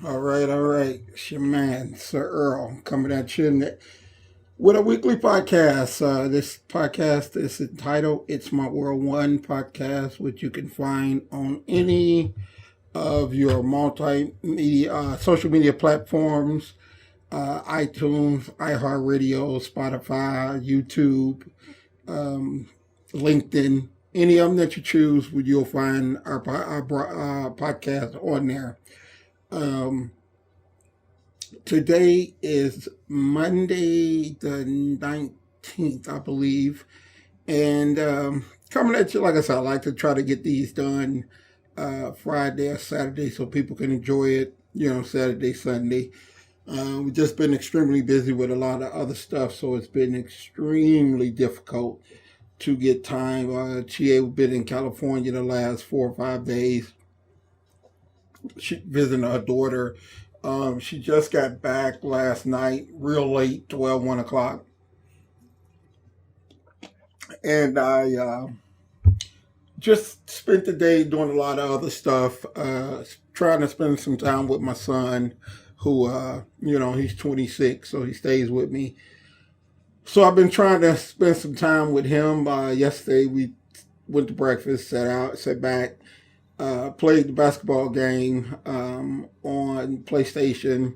All right. It's your man, Sir-Earl, coming at you with a weekly podcast. This podcast is entitled It's My World One podcast, which you can find on any of your multimedia, social media platforms, iTunes, iHeartRadio, Spotify, YouTube, um, LinkedIn. Any of them that you choose, you'll find our podcast on there. Um, Today is Monday the 19th, I believe. And coming at you, like I said, I like to try to get these done Friday or Saturday so people can enjoy it, Saturday, Sunday. We've just been extremely busy with a lot of other stuff, so it's been extremely difficult to get time. We've been in California the last 4 or 5 days. She visiting her daughter. She just got back last night, real late, 12, 1 o'clock. And I just spent the day doing a lot of other stuff, trying to spend some time with my son, who, he's 26, so he stays with me. So I've been trying to spend some time with him. Yesterday we went to breakfast, sat back, played the basketball game on PlayStation.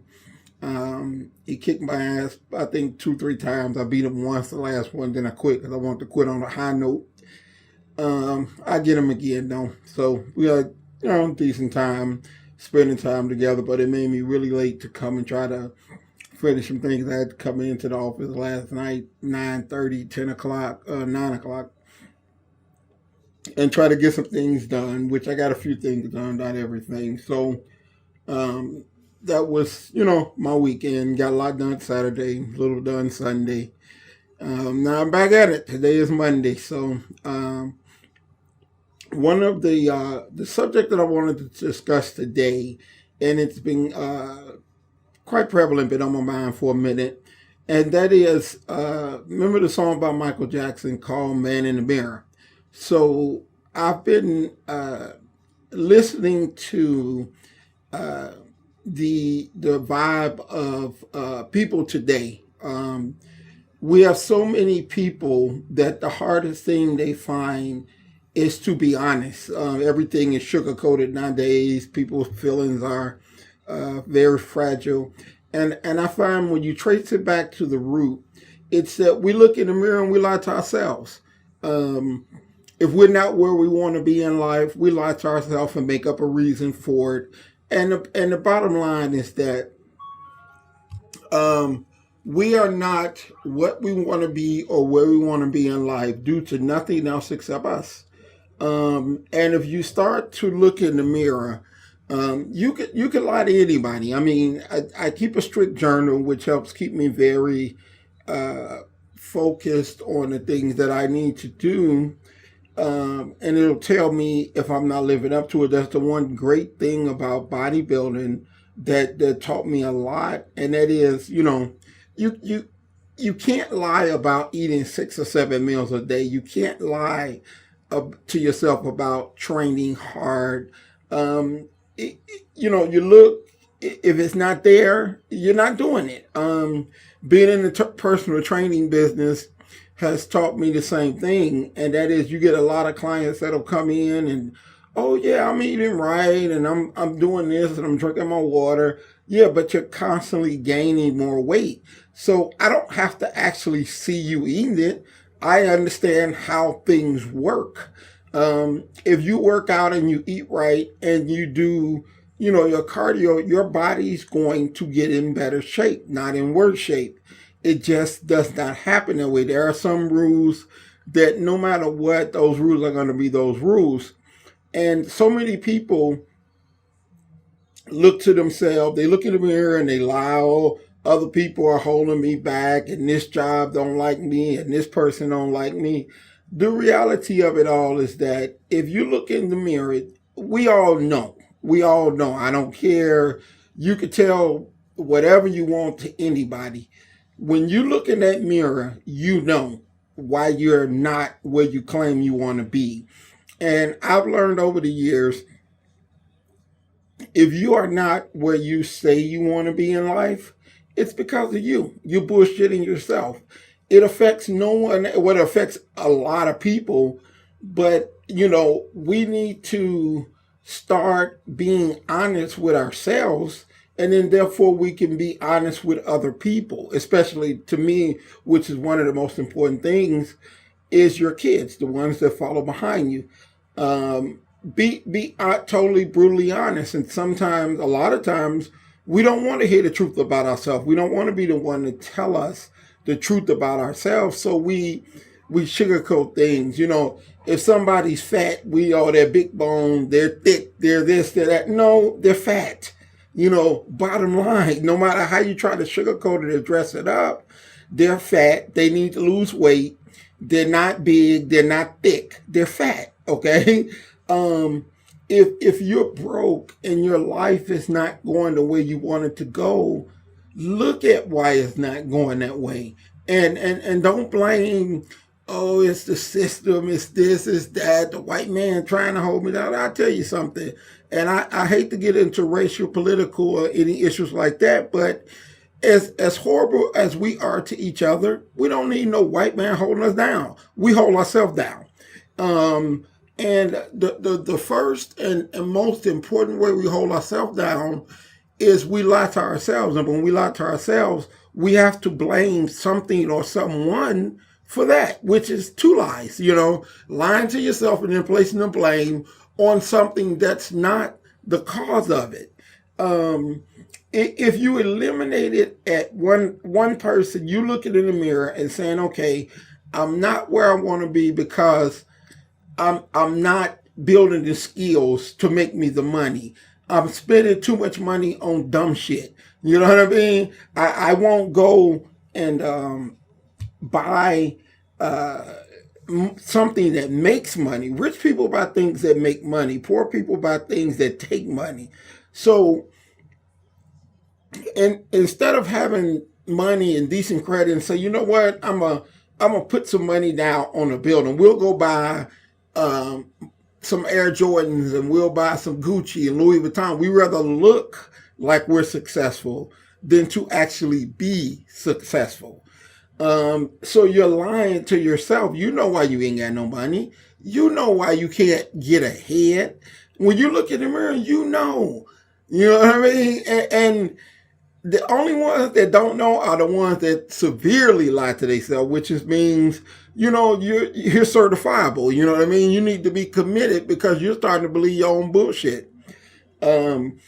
He kicked my ass, I think 2, 3 times. I beat him once, the last one, then I quit because I wanted to quit on a high note. I get him again though. So we had, decent time spending time together, but it made me really late to come and try to finish some things. I had to come into the office last night, 9:30, 10 o'clock, 9 o'clock, and try to get some things done, which I got a few things done, not everything. So that was, my weekend. Got a lot done Saturday, a little done Sunday. Now I'm back at it. Today is Monday. So one of the subject that I wanted to discuss today, and it's been quite prevalent, been on my mind for a minute, and that is, remember the song by Michael Jackson called "Man in the Mirror." So I've been listening to the vibe of people today. We have so many people that the hardest thing they find is to be honest. Everything is sugar-coated nowadays. People's feelings are very fragile. And I find when you trace it back to the root, it's that we look in the mirror and we lie to ourselves. If we're not where we want to be in life, we lie to ourselves and make up a reason for it. And the bottom line is that we are not what we want to be or where we want to be in life due to nothing else except us. And if you start to look in the mirror, you could lie to anybody. I mean, I keep a strict journal, which helps keep me very focused on the things that I need to do. And it'll tell me if I'm not living up to it. That's the one great thing about bodybuilding that taught me a lot, and that is, you can't lie about eating 6 or 7 meals a day. You can't lie to yourself about training hard. You look, if it's not there, you're not doing it. Being in the personal training business has taught me the same thing, and that is you get a lot of clients that'll come in and, oh yeah, I'm eating right and I'm doing this and I'm drinking my water. Yeah, but you're constantly gaining more weight. So I don't have to actually see you eating it. I understand how things work. If you work out and you eat right and you do, your cardio, your body's going to get in better shape, not in worse shape. It just does not happen that way. There are some rules that no matter what, those rules are going to be those rules. And so many people look to themselves, they look in the mirror and they lie, oh, other people are holding me back and this job don't like me and this person don't like me. The reality of it all is that if you look in the mirror, we all know. We all know. I don't care. You could tell whatever you want to anybody. When you look in that mirror, you know why you're not where you claim you want to be. And I've learned over the years If you are not where you say you want to be in life, it's because of you. You bullshitting yourself. It affects no one. Well, it affects a lot of people, but we need to start being honest with ourselves, and then therefore we can be honest with other people. Especially to me, which is one of the most important things, is your kids, the ones that follow behind you. Be totally brutally honest, and sometimes, a lot of times, we don't want to hear the truth about ourselves. We don't want to be the one to tell us the truth about ourselves. So we sugarcoat things. If somebody's fat, they're big bone, they're thick, they're this, they're that. No, they're fat. Bottom line, no matter how you try to sugarcoat it or dress it up, they're fat. They need to lose weight. They're not big. They're not thick. They're fat. Okay. Um, if you're broke and your life is not going the way you want it to go, look at why it's not going that way, and don't blame. Oh, it's the system. It's this. It's that. The white man trying to hold me down. I'll tell you something, and I hate to get into racial, political, or any issues like that, but as horrible as we are to each other, we don't need no white man holding us down. We hold ourselves down. Um, and the first and most important way we hold ourselves down is we lie to ourselves. And when we lie to ourselves, we have to blame something or someone for that, which is two lies, lying to yourself and then placing the blame on something that's not the cause of it. Um, if you eliminate it at one person, you looking in the mirror and saying, okay, I'm not where I want to be because I'm not building the skills to make me the money. I'm spending too much money on dumb shit. You know what I mean? I won't go and buy something that makes money. Rich people buy things that make money. Poor people buy things that take money. So, and instead of having money and decent credit and say, you know what, I'm gonna put some money down on a building. We'll go buy um, some Air Jordans and we'll buy some Gucci and Louis Vuitton. We rather look like we're successful than to actually be successful. So you're lying to yourself. You know why you ain't got no money. You know why you can't get ahead. When you look in the mirror, you know. You know what I mean? And the only ones that don't know are the ones that severely lie to themselves, which just means, you're certifiable. You know what I mean? You need to be committed because you're starting to believe your own bullshit. Um,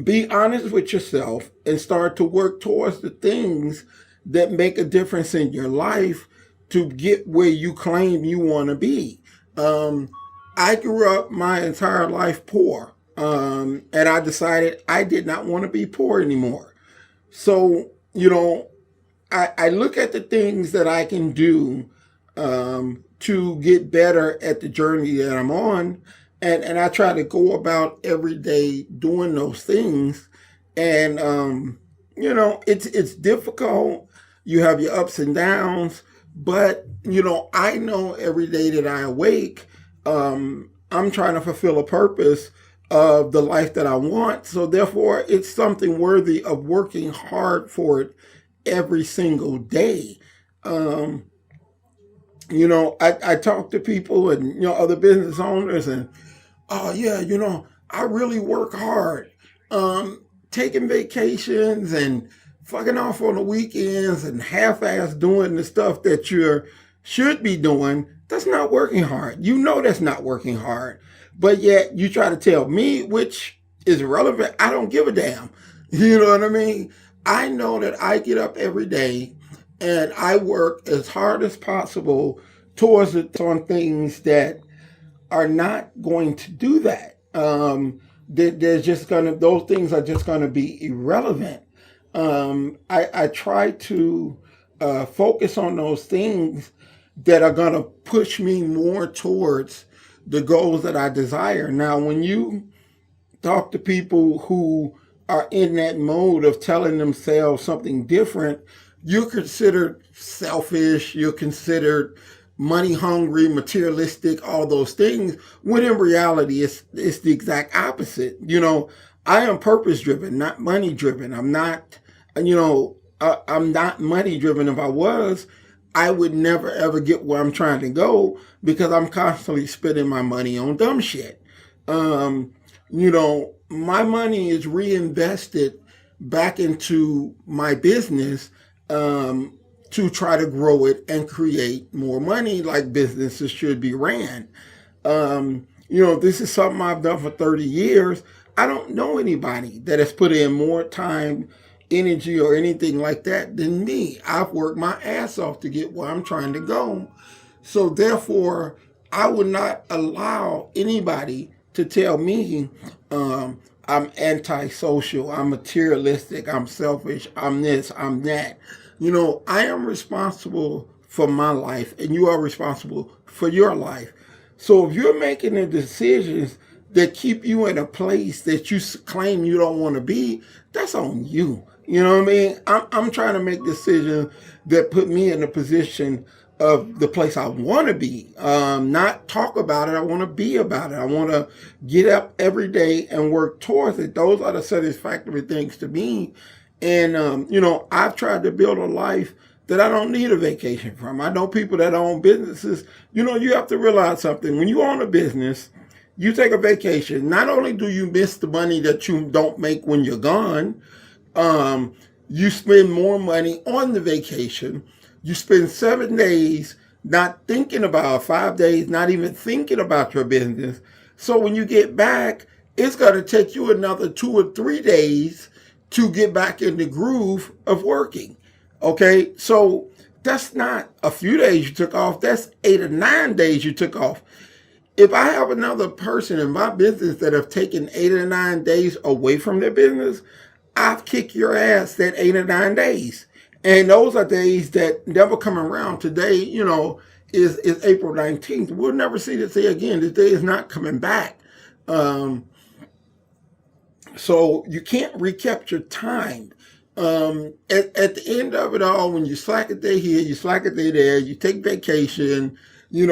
be honest with yourself and start to work towards the things that make a difference in your life to get where you claim you want to be. Um, I grew up my entire life poor, and I decided I did not want to be poor anymore. So, I look at the things that I can do to get better at the journey that I'm on. And I try to go about every day doing those things. And, it's difficult. You have your ups and downs. But, I know every day that I awake, I'm trying to fulfill a purpose of the life that I want. So therefore, it's something worthy of working hard for it every single day. Um, I talk to people and, other business owners and, oh yeah, I really work hard. Taking vacations and fucking off on the weekends and half-ass doing the stuff that you should be doing, that's not working hard. You know that's not working hard. But yet you try to tell me, which is irrelevant, I don't give a damn. You know what I mean? I know that I get up every day and I work as hard as possible towards it on things that are not going to do that. There's just those things are just gonna be irrelevant. I try to focus on those things that are gonna push me more towards the goals that I desire. Now, when you talk to people who are in that mode of telling themselves something different, you're considered selfish, you're considered money hungry, materialistic, all those things, when in reality it's the exact opposite. I am purpose driven, not money driven. I'm not, I'm not money driven. If I was, I would never ever get where I'm trying to go because I'm constantly spending my money on dumb shit. My money is reinvested back into my business to try to grow it and create more money like businesses should be ran. This is something I've done for 30 years. I don't know anybody that has put in more time, energy, or anything like that than me. I've worked my ass off to get where I'm trying to go. So therefore, I would not allow anybody to tell me I'm antisocial, I'm materialistic, I'm selfish, I'm this, I'm that. I am responsible for my life and you are responsible for your life. So if you're making the decisions that keep you in a place that you claim you don't want to be, that's on you. You know what I mean? I'm trying to make decisions that put me in a position of the place I want to be. Not talk about it. I want to be about it. I want to get up every day and work towards it. Those are the satisfactory things to me. And, I've tried to build a life that I don't need a vacation from. I know people that own businesses. You have to realize something. When you own a business, you take a vacation. Not only do you miss the money that you don't make when you're gone, you spend more money on the vacation. You spend 7 days not thinking about 5 days, not even thinking about your business. So when you get back, it's going to take you another 2 or 3 days to get back in the groove of working. Okay, so that's not a few days you took off. That's 8 or 9 days you took off. If I have another person in my business that have taken 8 or 9 days away from their business, I've kicked your ass that 8 or 9 days. And those are days that never come around. Today, is April 19th. We'll never see this day again. This day is not coming back. So you can't recapture time. At the end of it all, when you slack a day here, you slack a day there, you take vacation, you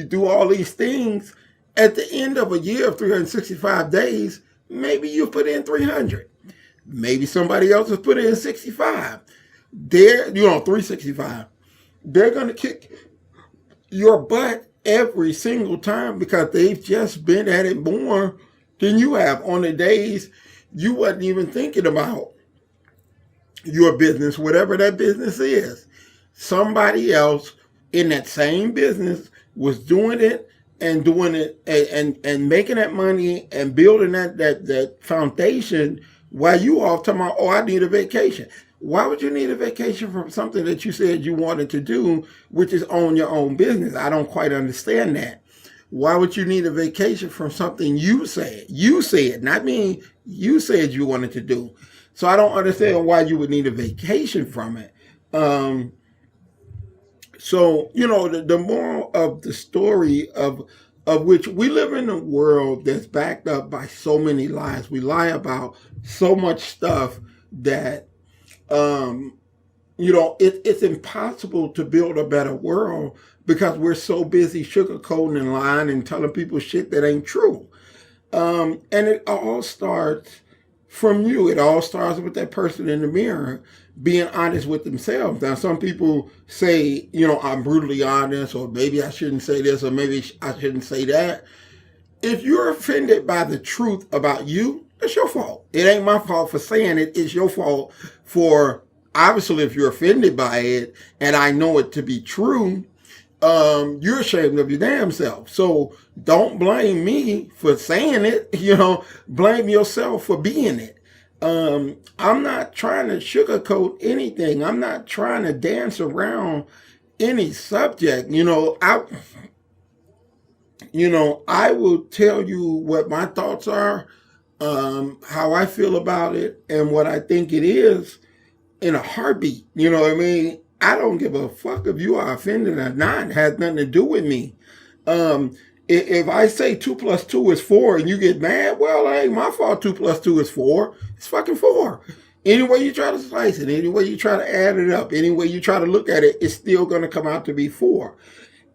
do all these things. At the end of a year of 365 days, maybe you put in 300. Maybe somebody else has put in 65. 365. They're going to kick your butt every single time because they've just been at it more than you have on the days you wasn't even thinking about your business, whatever that business is. Somebody else in that same business was doing it and making that money and building that foundation while you off talking about, I need a vacation. Why would you need a vacation from something that you said you wanted to do, which is own your own business? I don't quite understand that. Why would you need a vacation from something you said? You said, not me. You said you wanted to do. So I don't understand why you would need a vacation from it. So, the moral of the story of which we live in a world that's backed up by so many lies. We lie about so much stuff that, it's impossible to build a better world because we're so busy sugarcoating and lying and telling people shit that ain't true. And it all starts from you. It all starts with that person in the mirror being honest with themselves. Now, some people say, I'm brutally honest, or maybe I shouldn't say this, or maybe I shouldn't say that. If you're offended by the truth about you, it's your fault. It ain't my fault for saying it. It's your fault for, obviously, if you're offended by it, and I know it to be true, you're ashamed of your damn self. So don't blame me for saying it, blame yourself for being it. I'm not trying to sugarcoat anything. I'm not trying to dance around any subject. I will tell you what my thoughts are, how I feel about it, and what I think it is in a heartbeat. You know what I mean? I don't give a fuck if you are offended or not. It has nothing to do with me. If I say 2 + 2 is 4 and you get mad, well, it ain't my fault 2 + 2 is 4. It's fucking 4. Any way you try to slice it, any way you try to add it up, any way you try to look at it, it's still going to come out to be 4.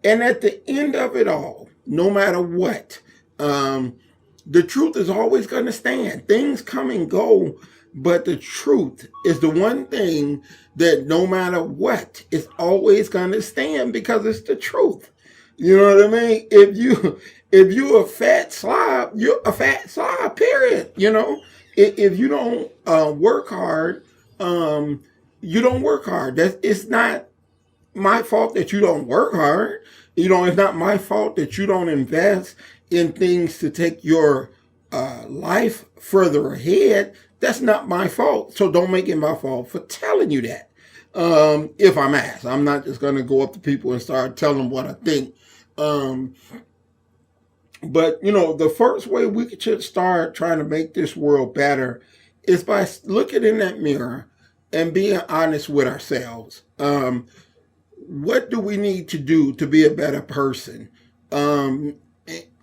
And at the end of it all, no matter what, the truth is always going to stand. Things come and go, but the truth is the one thing that no matter what, is always going to stand because it's the truth. You know what I mean? If you're a fat slob, you're a fat slob. Period. You know, if you don't work hard, um, you don't work hard. That it's not my fault that you don't work hard. You know, it's not my fault that you don't invest in things to take your life further ahead. That's not my fault. So don't make it my fault for telling you that. If I'm asked, I'm not just going to go up to people and start telling them what I think. Um, but, you know, the first way we should start trying to make this world better is by looking in that mirror and being honest with ourselves. What do we need to do to be a better person? Um,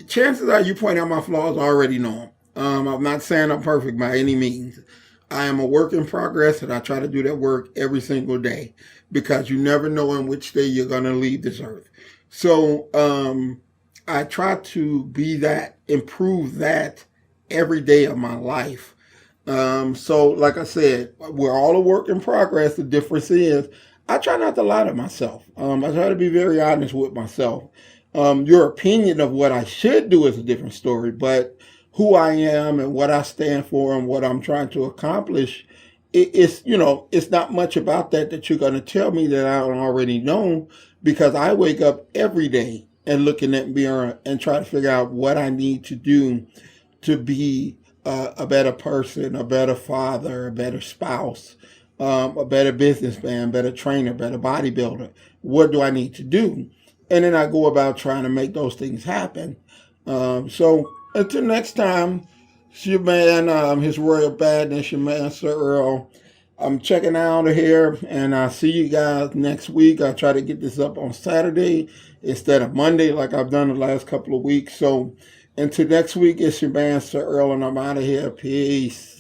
Chances are you point out my flaws, I already know them. I'm not saying I'm perfect by any means. I am a work in progress, and I try to do that work every single day because you never know in which day you're going to leave this earth. So I try to be that, improve that every day of my life. So, like I said, we're all a work in progress. The difference is I try not to lie to myself. I try to be very honest with myself. Your opinion of what I should do is a different story, but who I am and what I stand for and what I'm trying to accomplish, it's, you know, it's not much about that you're going to tell me that I don't already know, because I wake up every day and look in that mirror and try to figure out what I need to do to be a better person, a better father, a better spouse, a better businessman, better trainer, better bodybuilder. What do I need to do? And then I go about trying to make those things happen. So until next time, it's your man, His Royal Badness, your man, Sir-Earl. I'm checking out of here, and I'll see you guys next week. I'll try to get this up on Saturday instead of Monday like I've done the last couple of weeks. So until next week, it's your man, Sir-Earl, and I'm out of here. Peace.